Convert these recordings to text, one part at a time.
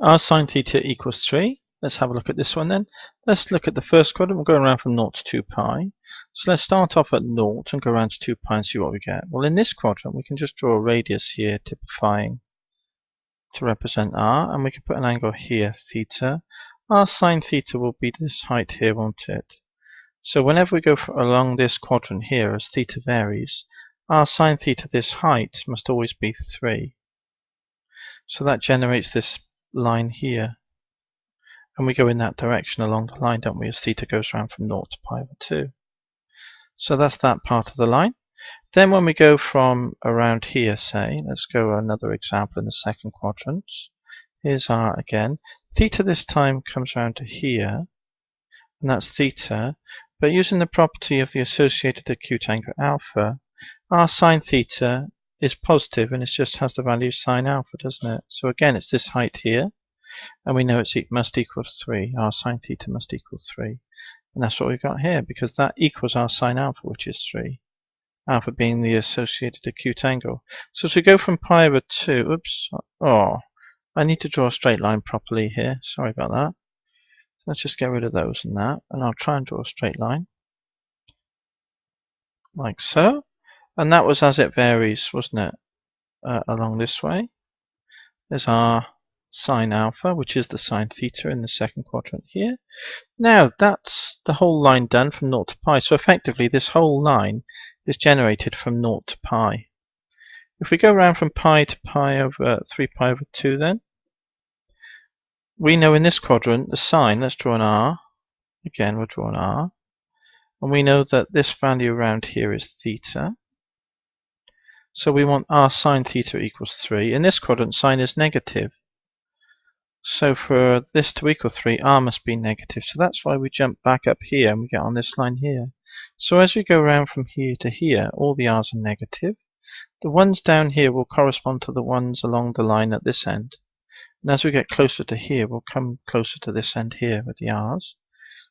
r sine theta equals 3. Let's have a look at this one then. Let's look at the first quadrant. We'll go around from 0 to 2 pi. So let's start off at 0 and go around to 2 pi and see what we get. Well, in this quadrant, we can just draw a radius here, typifying to represent r, and we can put an angle here, theta. R sine theta will be this height here, won't it? So whenever we go along this quadrant here, as theta varies, r sine theta, this height, must always be 3. So that generates this line here. And we go in that direction along the line, don't we, as theta goes around from 0 to pi over 2. So that's that part of the line. Then when we go from around here, say, let's go another example in the second quadrant. Here's r again. Theta this time comes around to here, and that's theta. But using the property of the associated acute angle alpha, r sine theta is positive, and it just has the value sine alpha, doesn't it? So again, it's this height here, and we know it must equal 3. R sine theta must equal 3. And that's what we've got here, because that equals r sine alpha, which is 3. Alpha being the associated acute angle. So as we go from pi over 2, oops, I need to draw a straight line properly here. Sorry about that. Let's just get rid of those and that, and I'll try and draw a straight line. Like so. And that was as it varies, wasn't it? Along this way. There's our sine alpha, which is the sine theta in the second quadrant here. Now, that's the whole line done from 0 to pi. So effectively, this whole line is generated from 0 to pi. If we go around from pi to pi over 3 pi over 2 then, we know in this quadrant the sine, let's draw an r. Again, we'll draw an r. And we know that this value around here is theta. So we want r sine theta equals 3. In this quadrant, sine is negative. So for this to equal 3, r must be negative. So that's why we jump back up here and we get on this line here. So as we go around from here to here, all the r's are negative. The ones down here will correspond to the ones along the line at this end. And as we get closer to here, we'll come closer to this end here with the r's.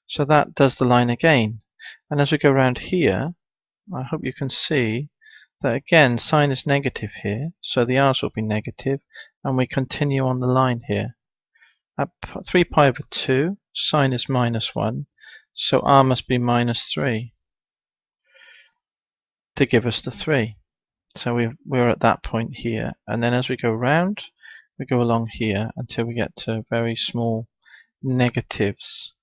So that does the line again. And as we go around here, I hope you can see that again, sine is negative here. So the r's will be negative. And we continue on the line here. At 3 pi over 2, sine is minus 1. So r must be minus 3 to give us the 3. So we're at that point here. And then as we go round, we go along here until we get to very small negatives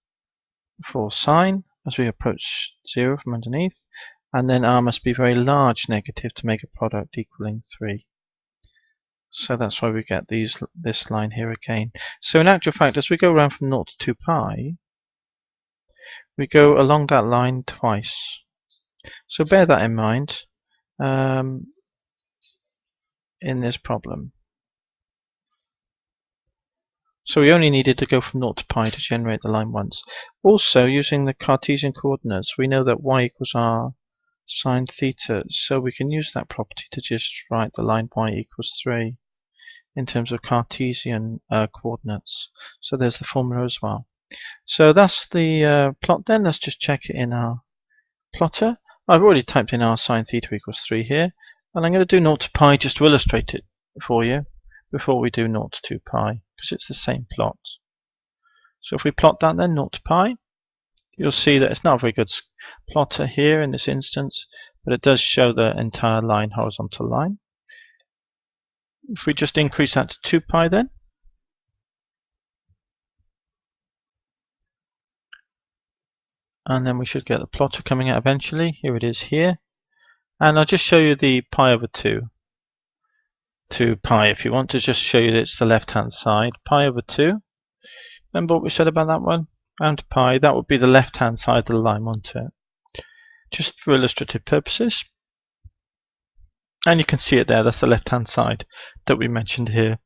for sine as we approach 0 from underneath. And then r must be very large negative to make a product equaling 3. So that's why we get this line here again. So in actual fact, as we go around from 0 to 2 pi, we go along that line twice. So bear that in mind in this problem. So we only needed to go from 0 to pi to generate the line once. Also, using the Cartesian coordinates, we know that y equals r sine theta. So we can use that property to just write the line y equals 3 in terms of Cartesian coordinates. So there's the formula as well. So that's the plot then. Let's just check it in our plotter. I've already typed in r sine theta equals 3 here. And I'm going to do 0 to pi just to illustrate it for you before we do 0 to 2 pi, because it's the same plot. So if we plot that then, 0 to pi, you'll see that it's not a very good plotter here in this instance, but it does show the entire line, horizontal line. If we just increase that to 2 pi then, and then we should get the plotter coming out eventually. Here it is here. And I'll just show you the pi over 2 to pi if you want to just show you that it's the left hand side. Pi over 2. Remember what we said about that one? Round to pi, that would be the left hand side of the line, won't it? Just for illustrative purposes. And you can see it there, that's the left hand side that we mentioned here.